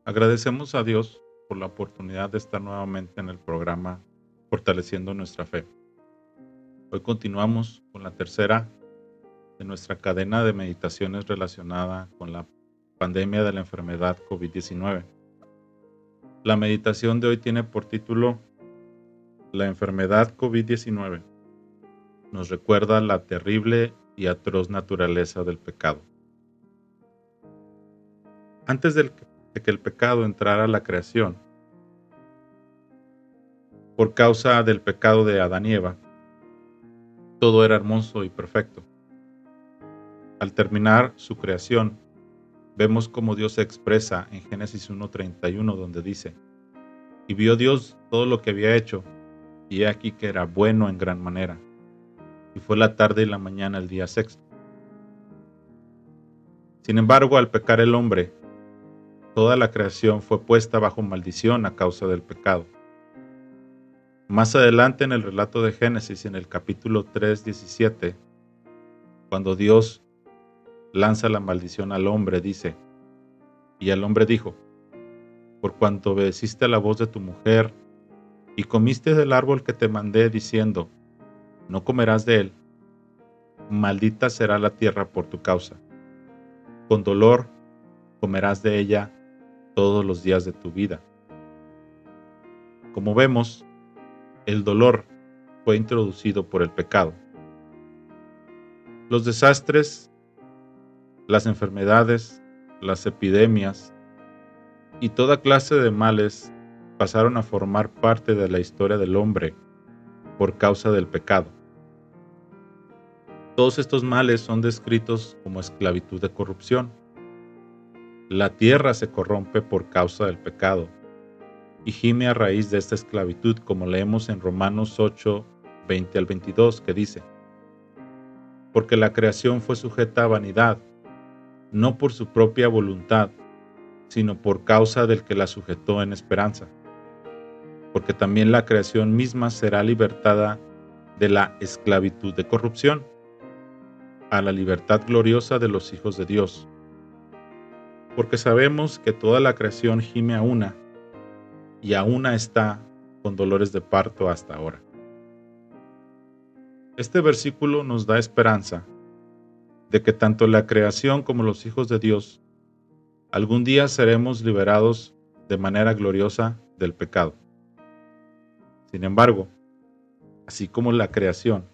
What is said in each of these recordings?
Agradecemos a Dios por la oportunidad de estar nuevamente en el programa Fortaleciendo nuestra Fe. Hoy continuamos con la tercera de nuestra cadena de meditaciones relacionada con la pandemia de la enfermedad COVID-19. La meditación de hoy tiene por título La enfermedad COVID-19 nos recuerda la terrible y atroz naturaleza del pecado. Antes de que el pecado entrara a la creación, por causa del pecado de Adán y Eva, todo era hermoso y perfecto. Al terminar su creación, vemos cómo Dios se expresa en Génesis 1:31, donde dice: Y vio Dios todo lo que había hecho, y he aquí que era bueno en gran manera. Y fue la tarde y la mañana el día sexto. Sin embargo, al pecar el hombre, toda la creación fue puesta bajo maldición a causa del pecado. Más adelante en el relato de Génesis, en el capítulo 3:17, cuando Dios lanza la maldición al hombre, dice: Y el hombre dijo: Por cuanto obedeciste a la voz de tu mujer, y comiste del árbol que te mandé, diciendo: No comerás de él, maldita será la tierra por tu causa. Con dolor comerás de ella todos los días de tu vida. Como vemos, el dolor fue introducido por el pecado. Los desastres, las enfermedades, las epidemias y toda clase de males pasaron a formar parte de la historia del hombre por causa del pecado. Todos estos males son descritos como esclavitud de corrupción. La tierra se corrompe por causa del pecado y gime a raíz de esta esclavitud, como leemos en Romanos 8:20 al 22, que dice: Porque la creación fue sujeta a vanidad, no por su propia voluntad, sino por causa del que la sujetó en esperanza. Porque también la creación misma será libertada de la esclavitud de corrupción a la libertad gloriosa de los hijos de Dios. Porque sabemos que toda la creación gime a una, y a una está con dolores de parto hasta ahora. Este versículo nos da esperanza de que tanto la creación como los hijos de Dios algún día seremos liberados de manera gloriosa del pecado. Sin embargo, así como la creación,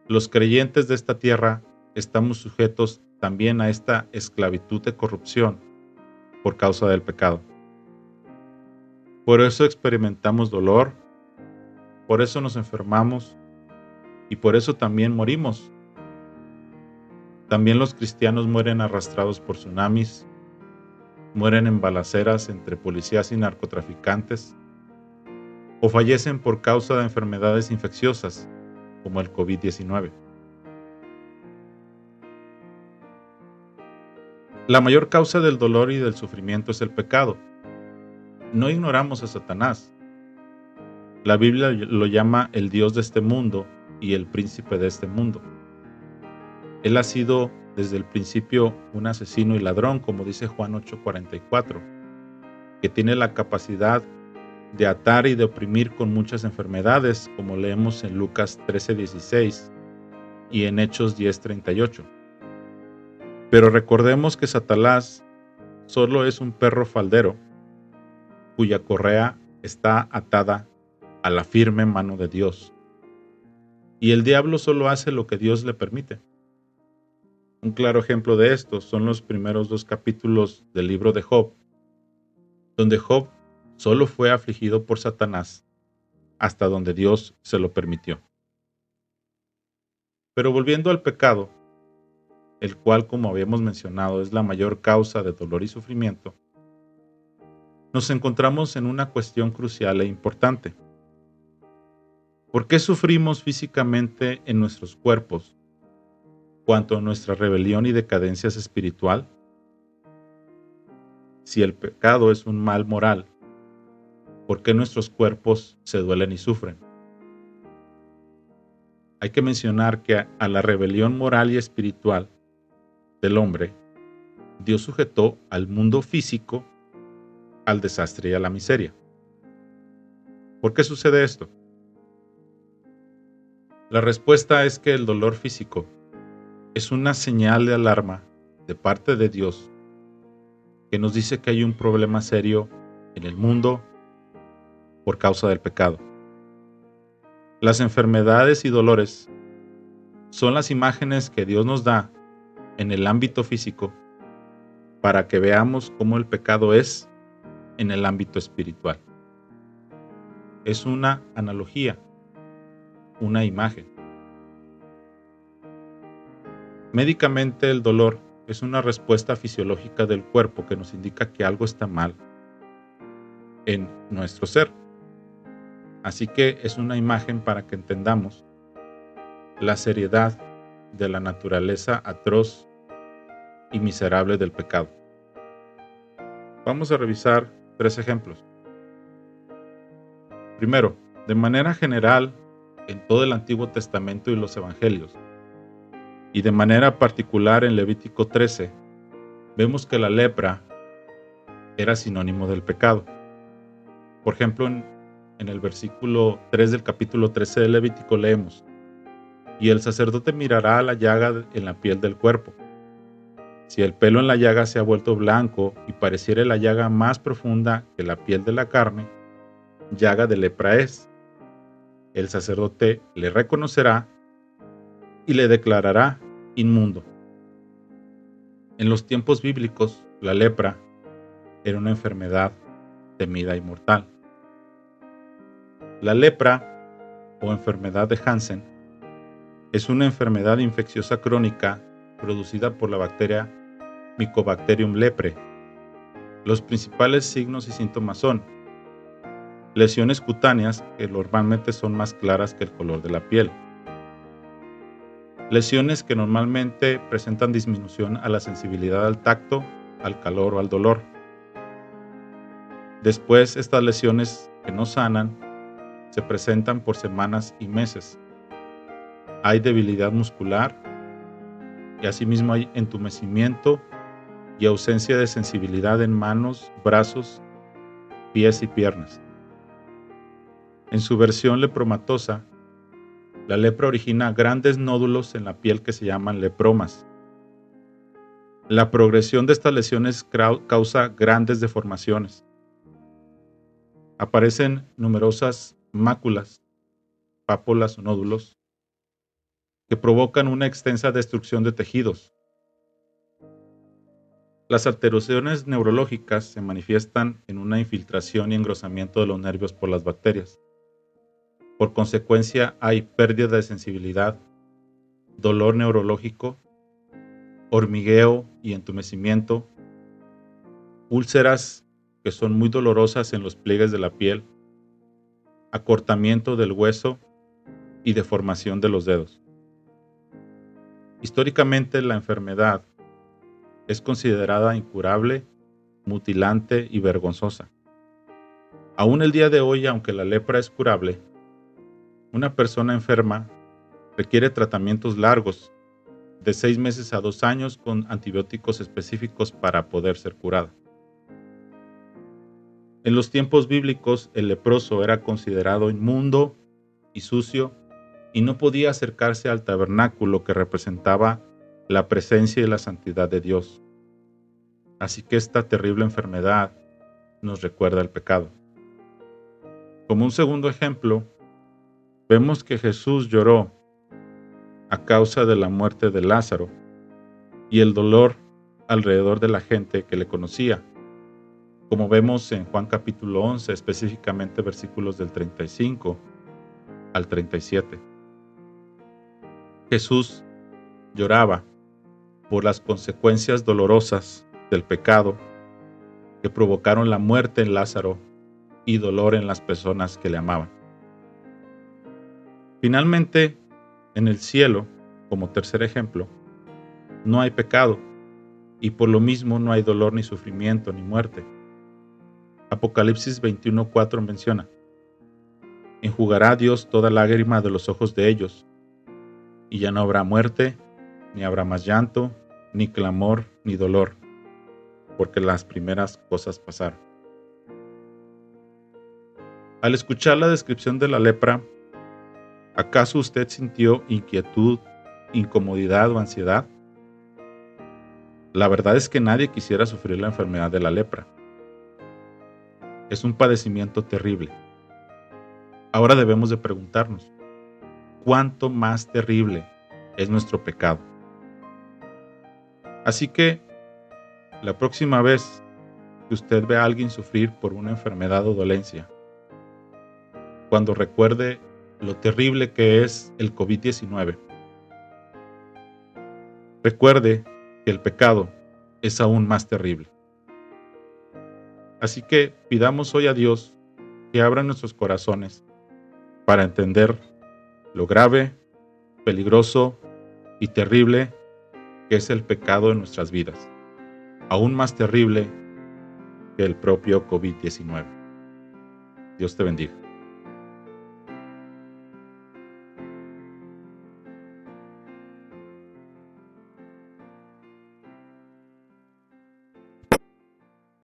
los creyentes de esta tierra estamos sujetos también a esta esclavitud de corrupción por causa del pecado. Por eso experimentamos dolor, por eso nos enfermamos y por eso también morimos. También los cristianos mueren arrastrados por tsunamis, mueren en balaceras entre policías y narcotraficantes, o fallecen por causa de enfermedades infecciosas como el COVID-19. La mayor causa del dolor y del sufrimiento es el pecado. No ignoramos a Satanás. La Biblia lo llama el Dios de este mundo y el príncipe de este mundo. Él ha sido desde el principio un asesino y ladrón, como dice Juan 8:44, que tiene la capacidad de atar y de oprimir con muchas enfermedades, como leemos en Lucas 13:16 y en Hechos 10:38. Pero recordemos que Satanás solo es un perro faldero, cuya correa está atada a la firme mano de Dios. Y el diablo solo hace lo que Dios le permite. Un claro ejemplo de esto son los primeros 2 capítulos del libro de Job, donde Job solo fue afligido por Satanás hasta donde Dios se lo permitió. Pero volviendo al pecado, el cual, como habíamos mencionado, es la mayor causa de dolor y sufrimiento, nos encontramos en una cuestión crucial e importante. ¿Por qué sufrimos físicamente en nuestros cuerpos cuanto a nuestra rebelión y decadencia espiritual? Si el pecado es un mal moral, ¿por qué nuestros cuerpos se duelen y sufren? Hay que mencionar que a la rebelión moral y espiritual del hombre, Dios sujetó al mundo físico al desastre y a la miseria. ¿Por qué sucede esto? La respuesta es que el dolor físico es una señal de alarma de parte de Dios que nos dice que hay un problema serio en el mundo por causa del pecado. Las enfermedades y dolores son las imágenes que Dios nos da en el ámbito físico para que veamos cómo el pecado es en el ámbito espiritual. Es una analogía, una imagen. Médicamente, el dolor es una respuesta fisiológica del cuerpo que nos indica que algo está mal en nuestro ser. Así que es una imagen para que entendamos la seriedad de la naturaleza atroz y miserable del pecado. Vamos a revisar 3 ejemplos. Primero, de manera general, en todo el Antiguo Testamento y los Evangelios, y de manera particular en Levítico 13, vemos que la lepra era sinónimo del pecado. Por ejemplo, en el versículo 3 del capítulo 13 de Levítico leemos: y el sacerdote mirará la llaga en la piel del cuerpo. Si el pelo en la llaga se ha vuelto blanco y pareciere la llaga más profunda que la piel de la carne, llaga de lepra es. El sacerdote le reconocerá y le declarará inmundo. En los tiempos bíblicos, la lepra era una enfermedad temida y mortal. La lepra, o enfermedad de Hansen, es una enfermedad infecciosa crónica producida por la bacteria Mycobacterium leprae. Los principales signos y síntomas son lesiones cutáneas que normalmente son más claras que el color de la piel. Lesiones que normalmente presentan disminución a la sensibilidad al tacto, al calor o al dolor. Después, estas lesiones que no sanan se presentan por semanas y meses. Hay debilidad muscular y asimismo hay entumecimiento y ausencia de sensibilidad en manos, brazos, pies y piernas. En su versión lepromatosa, la lepra origina grandes nódulos en la piel que se llaman lepromas. La progresión de estas lesiones causa grandes deformaciones. Aparecen numerosas máculas, pápulas o nódulos que provocan una extensa destrucción de tejidos. Las alteraciones neurológicas se manifiestan en una infiltración y engrosamiento de los nervios por las bacterias. Por consecuencia, hay pérdida de sensibilidad, dolor neurológico, hormigueo y entumecimiento, úlceras que son muy dolorosas en los pliegues de la piel, acortamiento del hueso y deformación de los dedos. Históricamente, la enfermedad es considerada incurable, mutilante y vergonzosa. Aún el día de hoy, aunque la lepra es curable, una persona enferma requiere tratamientos largos, de 6 meses a 2 años, con antibióticos específicos para poder ser curada. En los tiempos bíblicos, el leproso era considerado inmundo y sucio y no podía acercarse al tabernáculo que representaba la presencia y la santidad de Dios. Así que esta terrible enfermedad nos recuerda el pecado. Como un segundo ejemplo, vemos que Jesús lloró a causa de la muerte de Lázaro y el dolor alrededor de la gente que le conocía, como vemos en Juan capítulo 11, específicamente versículos del 35 al 37. Jesús lloraba por las consecuencias dolorosas del pecado que provocaron la muerte en Lázaro y dolor en las personas que le amaban. Finalmente, en el cielo, como tercer ejemplo, no hay pecado y por lo mismo no hay dolor ni sufrimiento ni muerte. Apocalipsis 21:4 menciona: enjugará Dios toda lágrima de los ojos de ellos, y ya no habrá muerte, ni habrá más llanto, ni clamor, ni dolor, porque las primeras cosas pasaron. Al escuchar la descripción de la lepra, ¿acaso usted sintió inquietud, incomodidad o ansiedad? La verdad es que nadie quisiera sufrir la enfermedad de la lepra. Es un padecimiento terrible. Ahora debemos de preguntarnos, ¿cuánto más terrible es nuestro pecado? Así que, la próxima vez que usted vea a alguien sufrir por una enfermedad o dolencia, cuando recuerde lo terrible que es el COVID-19, recuerde que el pecado es aún más terrible. Así que pidamos hoy a Dios que abra nuestros corazones para entender lo grave, peligroso y terrible que es el pecado en nuestras vidas, aún más terrible que el propio COVID-19. Dios te bendiga.